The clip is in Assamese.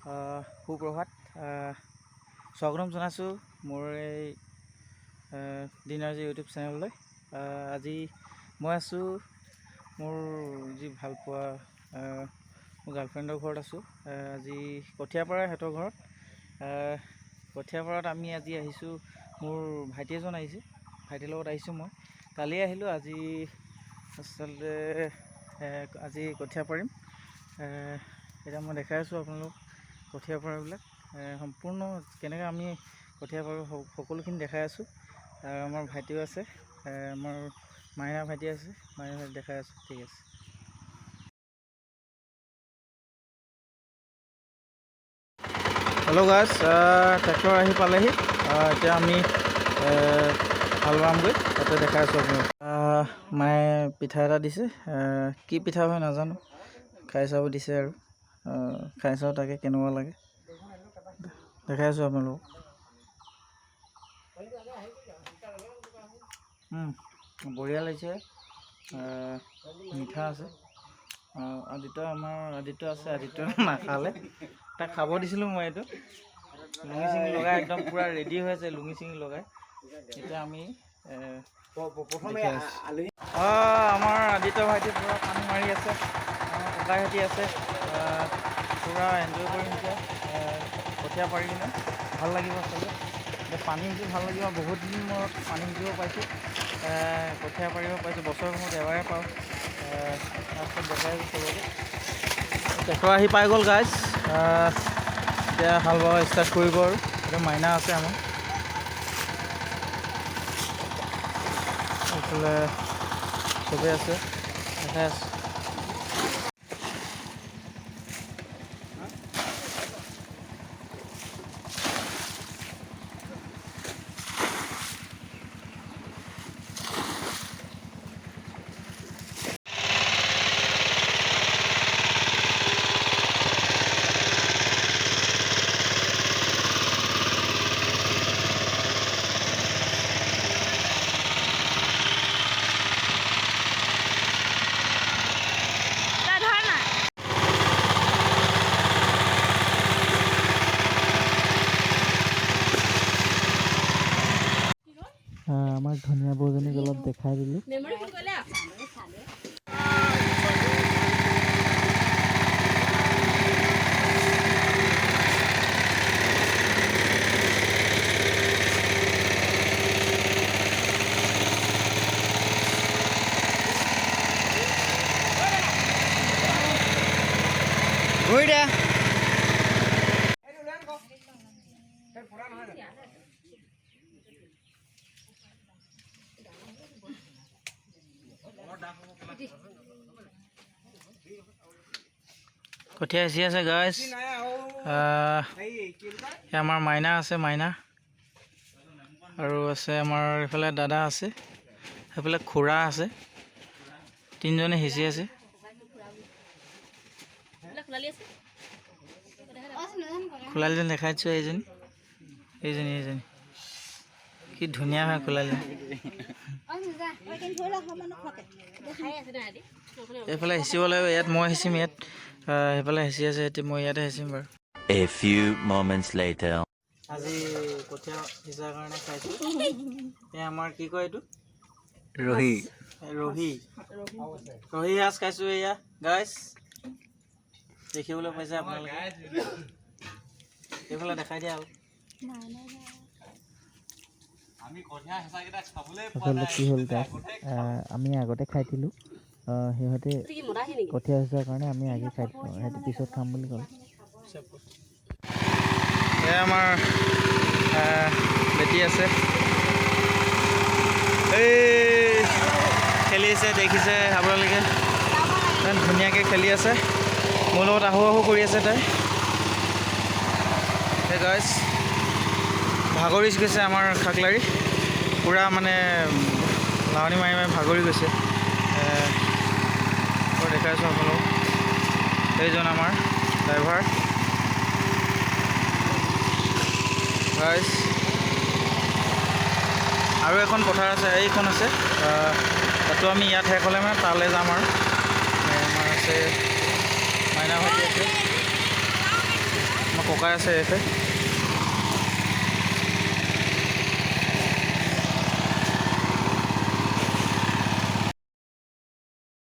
সুপ্ৰভাত। স্বাগতম জনাইছোঁ মোৰ এই দিনাৰজী ইউটিউব চেনেললৈ। আজি মই আছোঁ মোৰ যি ভালপোৱা মোৰ গাৰ্লফ্ৰেণ্ডৰ ঘৰত আছোঁ। আজি কঠীয়াপাৰা সিহঁতৰ ঘৰত। কঠীয়াপাৰাত আমি আজি আহিছোঁ, মোৰ ভাইটি এজন আহিছে, ভাইটিৰ লগত আহিছোঁ। মই কালি আহিলোঁ, আজি আচলতে আজি কঠীয়া পাৰিম। এতিয়া মই দেখাই আছোঁ আপোনালোক কঠীয়া পৰাবিলাক সম্পূৰ্ণ কেনেকৈ আমি কঠীয়া পাৰোঁ সকলোখিনি দেখাই আছোঁ। আৰু আমাৰ ভাইটিও আছে, আমাৰ মাইনা ভাইটি আছে, মাইনা ভাইটি দেখাই আছোঁ। ঠিক আছে। হেল্ল' গাইছ, ট্ৰেক্টৰ আহি পালেহি। এতিয়া আমি হাল বামগৈ, তাতে দেখাই আছোঁ আপোনালোক। মায়ে পিঠা এটা দিছে, কি পিঠা হয় নাজানো, খাই চাব দিছে আৰু খাই চাওঁ তাকে কেনেকুৱা লাগে দেখাই আছোঁ আপোনালোকক। বঢ়িয়া লাগিছে, মিঠা আছে। আদিত্য আছে, আদিত্য নাখালে, তাক খাব দিছিলোঁ মই। এইটো লুঙি চিঙি লগাই একদম পূৰা ৰেডি হৈ আছে, লুঙি চিঙি লগাই। এতিয়া আমি আমাৰ আদিত্য ভাইটি পূৰা পানী মাৰি আছে, আমাৰ ককাই ভাইটি আছে, পূৰা এনজয় কৰিম। এতিয়া কঠীয়া পাৰি কিনে ভাল লাগিব আচলতে। এতিয়া পানী সিঁচি ভাল লাগিব, বহুত দিন মূৰত পানী সিঁচিব পাইছোঁ, কঠীয়া পাৰিব পাইছোঁ। বছৰৰ মূৰত এবাৰে পাওঁ। তাৰপিছত দেখাই আছোঁ চবকে। ট্ৰেক্টৰ আহি পাই গ'ল গাইজ। এতিয়া হাল বাব ষ্টাৰ্ট কৰিব আৰু। এতিয়া মাইনা আছে আমাৰ, এইফালে চবেই আছে, দেখাই আছে। আমাৰ ধুনীয়া বৌজনীক অলপ দেখাই দিলোঁ। ঘূৰি দে। কঠীয়া সিঁচি আছে গাইজ। আমাৰ মাইনা আছে, মাইনা আৰু আছে আমাৰ এইফালে দাদা আছে, সেইফালে খুৰা আছে, তিনিজনে সিঁচি আছে। খোলালিজনী দেখাই দিছোঁ, এইজনী কি ধুনীয়া হয় খোলালি। এইফালে সিঁচিব লাগিব, ইয়াত মই সিঁচিম, ইয়াত সেইফালে সিঁচি আছে, এতিয়া মই ইয়াতে সিঁচিম বাৰু। A few moments later. আজি কঠীয়া সিঁচাৰ কাৰণে খাইছোঁ। এয়া আমাৰ কি কয় এইটো, ৰহি সাজ খাইছোঁ। এয়া গাইজ দেখিবলৈ পাইছে আপোনালোকে, এইফালে দেখাই দিয়া আৰু। আচলতে কি হ'ল গাইজ, আমি আগতে খাই দিলোঁ, সিহঁতে কঠীয়া সিঁচাৰ কাৰণে আমি আগে খাই দিলোঁ, সিহঁতে পিছত খাম বুলি ক'লে। এয়া আমাৰ বেটি আছে, এই খেলিছে, দেখিছে আপোনালোকে, ইমান ধুনীয়াকৈ খেলি আছে, মোৰ লগত আহু আহু কৰি আছে তাই। এই গাইজ ভাগৰি গৈছে আমাৰ খাকলাৰি, পূৰা মানে লাৱনি মাৰি মাৰি ভাগৰি গৈছে। দেখাইছোঁ আপোনালোক, এইজন আমাৰ ড্ৰাইভাৰ গাইজ। আৰু এখন পথাৰ আছে, এইখন আছে, তাতো আমি ইয়াত শেষ হ'লে মানে তালৈ যাম আৰু। আমাৰ আছে মাইনা ভাইটি আছে, ককাই আছে এইফালে